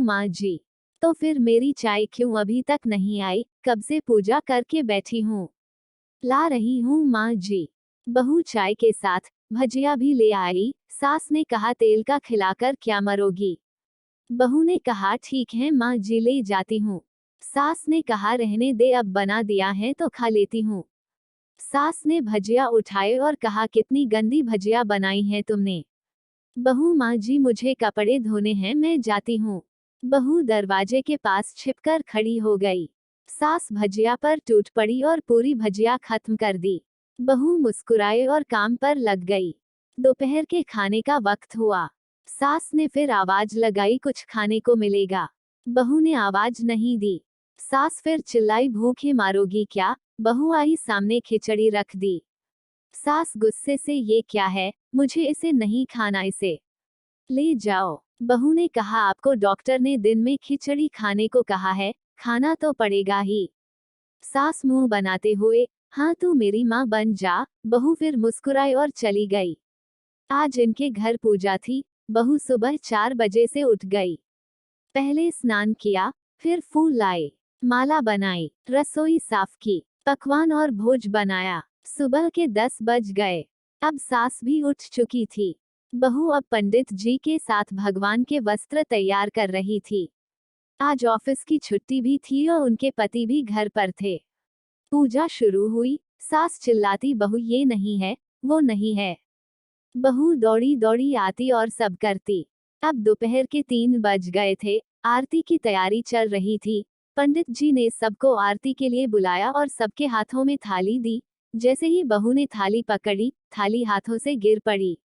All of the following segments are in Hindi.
माँ जी। तो फिर मेरी चाय क्यों अभी तक नहीं आई? कब से पूजा करके बैठी हूँ। ला रही हूँ माँ जी। बहू चाय के साथ भजिया भी ले आई। सास ने कहा तेल का खिलाकर क्या मरोगी। बहू ने कहा ठीक है माँ जी, ले जाती हूँ। सास ने कहा रहने दे, अब बना दिया है तो खा लेती हूँ। सास ने भजिया उठाए और कहा कितनी गंदी भजिया बनाई है तुमने। बहू माँ जी मुझे कपड़े धोने हैं, मैं जाती हूँ। बहू दरवाजे के पास छिपकर खड़ी हो गई। सास भजिया पर टूट पड़ी और पूरी भजिया खत्म कर दी। बहू मुस्कुराए और काम पर लग गई। दोपहर के खाने का वक्त हुआ। सास ने फिर आवाज लगाई कुछ खाने को मिलेगा। बहू ने आवाज नहीं दी। सास फिर चिल्लाई भूखे मारोगी क्या। बहू आई सामने खिचड़ी रख दी। सास गुस्से से ये क्या है, मुझे इसे नहीं खाना, इसे ले जाओ। बहू ने कहा आपको डॉक्टर ने दिन में खिचड़ी खाने को कहा है, खाना तो पड़ेगा ही। सास मुंह बनाते हुए हाँ तू मेरी माँ बन जा। बहू फिर मुस्कुराई और चली गई। आज इनके घर पूजा थी। बहू सुबह 4 बजे से उठ गई। पहले स्नान किया, फिर फूल लाए, माला बनाई, रसोई साफ की, पकवान और भोज बनाया। सुबह के 10 बज गए। अब सास भी उठ चुकी थी। बहू अब पंडित जी के साथ भगवान के वस्त्र तैयार कर रही थी। आज ऑफिस की छुट्टी भी थी और उनके पति भी घर पर थे। पूजा शुरू हुई। सास चिल्लाती बहू ये नहीं है, वो नहीं है। बहू दौड़ी दौड़ी आती और सब करती। अब दोपहर के 3 बज गए थे। आरती की तैयारी चल रही थी। पंडित जी ने सबको आरती के लिए बुलाया और सबके हाथों में थाली दी। जैसे ही बहू ने थाली पकड़ी, थाली हाथों से गिर पड़ी।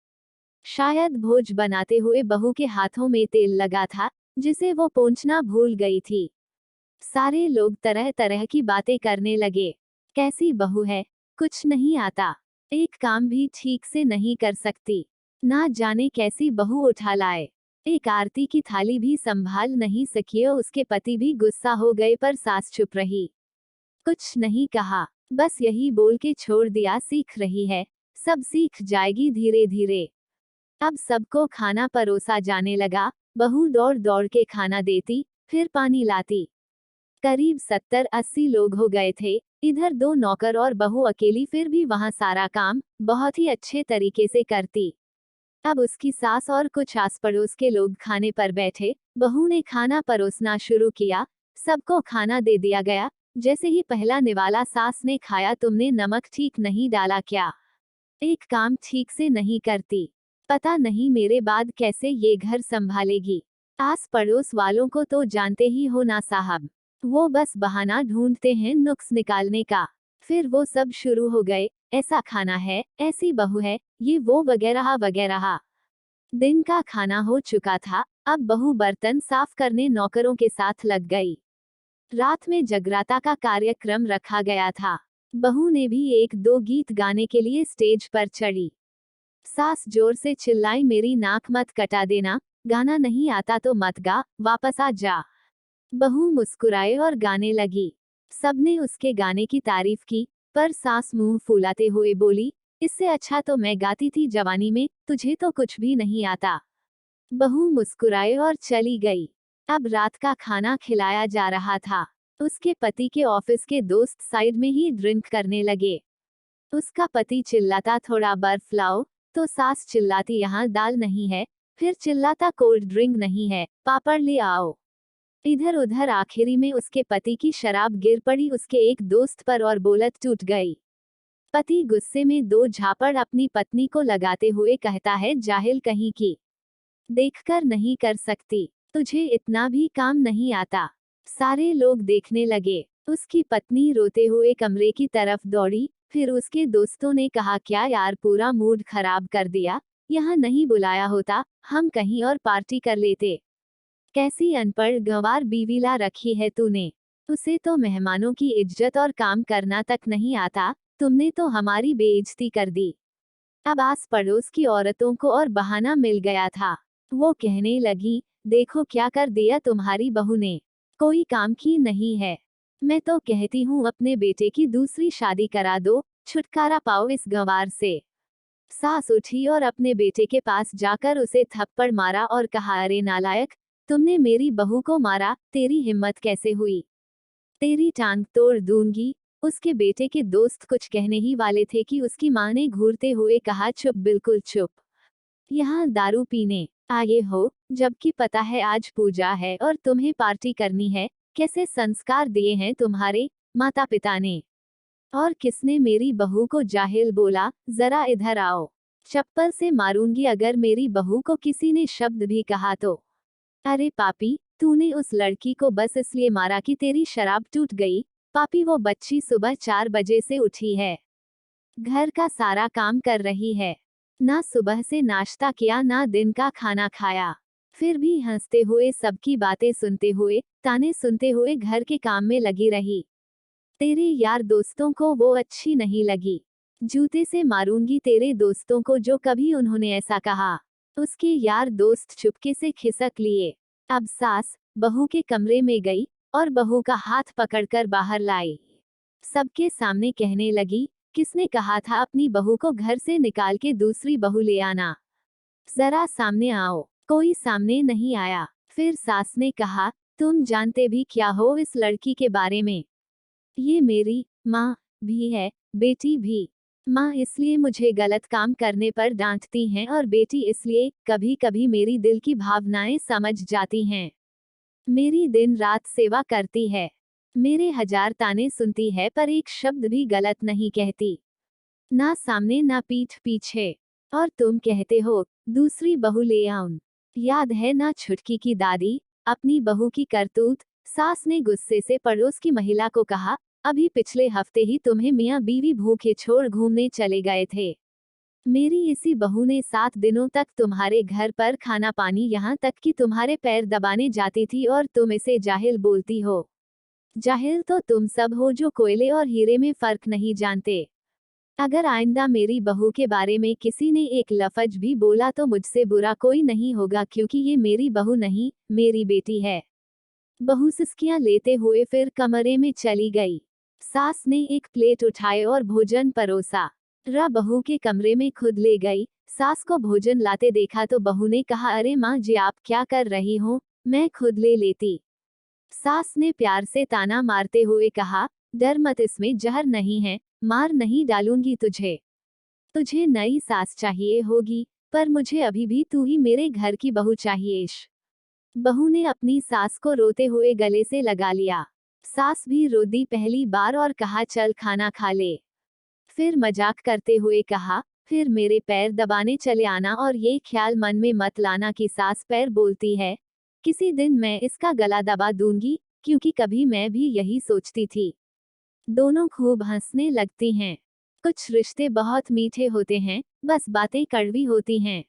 शायद भोज बनाते हुए बहू के हाथों में तेल लगा था, जिसे वो पोंछना भूल गई थी। सारे लोग तरह तरह की बातें करने लगे। कैसी बहू है, कुछ नहीं आता, एक काम भी ठीक से नहीं कर सकती, ना जाने कैसी बहू उठा लाए। एक आरती की थाली भी संभाल नहीं सकी और उसके पति भी गुस्सा हो गए, पर सास चुप रही, कुछ नहीं कहा, बस यही बोल के छोड़ दिया सीख रही है, सब सीख जाएगी धीरे धीरे। अब सबको खाना परोसा जाने लगा। बहू दौड़ दौड़ के खाना देती, फिर पानी लाती। करीब 70-80 लोग हो गए थे। इधर 2 नौकर और बहू अकेली, फिर भी वहां सारा काम बहुत ही अच्छे तरीके से करती। अब उसकी सास और कुछ आस पड़ोस के लोग खाने पर बैठे। बहू ने खाना परोसना शुरू किया। सबको खाना दे दिया गया। जैसे ही पहला निवाला सास ने खाया, तुमने नमक ठीक नहीं डाला क्या? एक काम ठीक से नहीं करती, पता नहीं मेरे बाद कैसे ये घर संभालेगी। आस पड़ोस वालों को तो जानते ही हो ना साहब, वो बस बहाना ढूंढते हैं नुक्स निकालने का। फिर वो सब शुरू हो गए, ऐसा खाना है, ऐसी बहू है, ये वो वगैरह वगैरह। दिन का खाना हो चुका था। अब बहू बर्तन साफ करने नौकरों के साथ लग गई। रात में जगराता का कार्यक्रम रखा गया था। बहू ने भी 1-2 गीत गाने के लिए स्टेज पर चढ़ी। सास जोर से चिल्लाई मेरी नाक मत कटा देना, गाना नहीं आता तो मत गा, वापस आ जा। बहू मुस्कुराए और गाने लगी। सबने उसके गाने की तारीफ की, पर सास मुंह फुलाते हुए बोली, इससे अच्छा तो मैं गाती थी जवानी में, तुझे तो कुछ भी नहीं आता। बहू मुस्कुराए और चली गई। अब रात का खाना खिलाया जा रहा था। उसके पति के ऑफिस के दोस्त साइड में ही ड्रिंक करने लगे। उसका पति चिल्लाता थोड़ा बर्फ लाओ, तो सास चिल्लाती यहाँ दाल नहीं है, फिर चिल्लाता कोल्ड ड्रिंक नहीं है, पापड़ ले आओ। इधर उधर आखिरी में उसके पति की शराब गिर पड़ी उसके एक दोस्त पर और बोलत टूट गई। पति गुस्से में 2 झापड़ अपनी पत्नी को लगाते हुए कहता है जाहिल कहीं की, देखकर नहीं कर सकती, तुझे इतना भी काम नहीं आता। सारे लोग देखने लगे। उसकी पत्नी रोते हुए कमरे की तरफ दौड़ी। फिर उसके दोस्तों ने कहा क्या यार, पूरा मूड खराब कर दिया, यहाँ नहीं बुलाया होता, हम कहीं और पार्टी कर लेते। कैसी अनपढ़ गंवार बीवी ला रखी है तूने, उसे तो मेहमानों की इज्जत और काम करना तक नहीं आता, तुमने तो हमारी बेइज्जती कर दी। अब आस पड़ोस की औरतों को और बहाना मिल गया था। वो कहने लगी, देखो क्या कर दिया तुम्हारी बहू ने, कोई काम की नहीं है। मैं तो कहती हूँ अपने बेटे की दूसरी शादी करा दो, छुटकारा पाओ इस गंवार से। सास उठी और अपने बेटे के पास जाकर उसे थप्पड़ मारा और कहा अरे नालायक, तुमने मेरी बहू को मारा, तेरी हिम्मत कैसे हुई? तेरी टांग तोड़ दूंगी। उसके बेटे के दोस्त कुछ कहने ही वाले थे कि उसकी मां ने घूरते हुए कहा, चुप, बिल्कुल चुप। यहाँ दारू पीने आए हो, जबकि पता है आज पूजा है और तुम्हें पार्टी करनी है। कैसे संस्कार दिए हैं तुम्हारे माता पिता ने? और किसने मेरी बहू को जाहिल बोला? जरा इधर आओ, चप्पल से मारूंगी अगर मेरी बहू को किसी ने शब्द भी कहा तो। अरे पापी, तूने उस लड़की को बस इसलिए मारा कि तेरी शराब टूट गई? पापी, वो बच्ची सुबह 4 बजे से उठी है, घर का सारा काम कर रही है, ना सुबह से नाश्ता किया ना दिन का खाना खाया, फिर भी हंसते हुए सबकी बातें सुनते हुए, ताने सुनते हुए घर के काम में लगी रही। तेरे यार दोस्तों को वो अच्छी नहीं लगी। जूते से मारूंगी तेरे दोस्तों को जो कभी उन्होंने ऐसा कहा। उसके यार दोस्त चुपके से खिसक लिए। अब सास बहू के कमरे में गई और बहू का हाथ पकड़कर बाहर लाई। सबके सामने कहने लगी, किसने कहा था अपनी बहू को घर से निकाल के दूसरी बहू ले आना? जरा सामने आओ। कोई सामने नहीं आया। फिर सास ने कहा, तुम जानते भी क्या हो इस लड़की के बारे में? ये मेरी माँ भी है, बेटी भी। माँ इसलिए मुझे गलत काम करने पर डांटती हैं और बेटी इसलिए कभी कभी मेरी दिल की भावनाएं समझ जाती हैं। मेरी दिन रात सेवा करती है, मेरे 1000 ताने सुनती है पर एक शब्द भी गलत नहीं कहती, ना सामने ना पीठ पीछे। और तुम कहते हो दूसरी बहू ले आऊं? याद है ना छुटकी की दादी, अपनी बहू की करतूत? सास ने गुस्से से पड़ोस की महिला को कहा, अभी पिछले हफ्ते ही तुम्हें मियां बीवी भूखे छोड़ घूमने चले गए थे। मेरी इसी बहू ने 7 दिनों तक तुम्हारे घर पर खाना पानी, यहाँ तक कि तुम्हारे पैर दबाने जाती थी और तुम इसे जाहिल बोलती हो। जाहिल तो तुम सब हो जो कोयले और हीरे में फर्क नहीं जानते। अगर आइंदा मेरी बहू के बारे में किसी ने एक लफ्ज भी बोला तो मुझसे बुरा कोई नहीं होगा, क्योंकि ये मेरी बहू नहीं, मेरी बेटी है। बहू सिसकियां लेते हुए फिर कमरे में चली गई। सास ने एक प्लेट उठाए और भोजन परोसा। बहू के कमरे में खुद ले गई। सास को भोजन लाते देखा तो बहू ने कहा, अरे माँ जी आप क्या कर रही हो, मैं खुद ले लेती। सास ने प्यार से ताना मारते हुए कहा, डर मत, इसमें जहर नहीं है, मार नहीं डालूंगी तुझे। तुझे नई सास चाहिए होगी, पर मुझे अभी भी तू ही मेरे घर की बहू चाहिए। बहू ने अपनी सास को रोते हुए गले से लगा लिया। सास भी रो दी पहली बार और कहा, चल खाना खा ले। फिर मजाक करते हुए कहा, फिर मेरे पैर दबाने चले आना और ये ख्याल मन में मत लाना कि सास पैर बोलती है। किसी दिन मैं इसका गला दबा दूंगी, क्योंकि कभी मैं भी यही सोचती थी। दोनों खूब हंसने लगती हैं। कुछ रिश्ते बहुत मीठे होते हैं, बस बातें कड़वी होती हैं।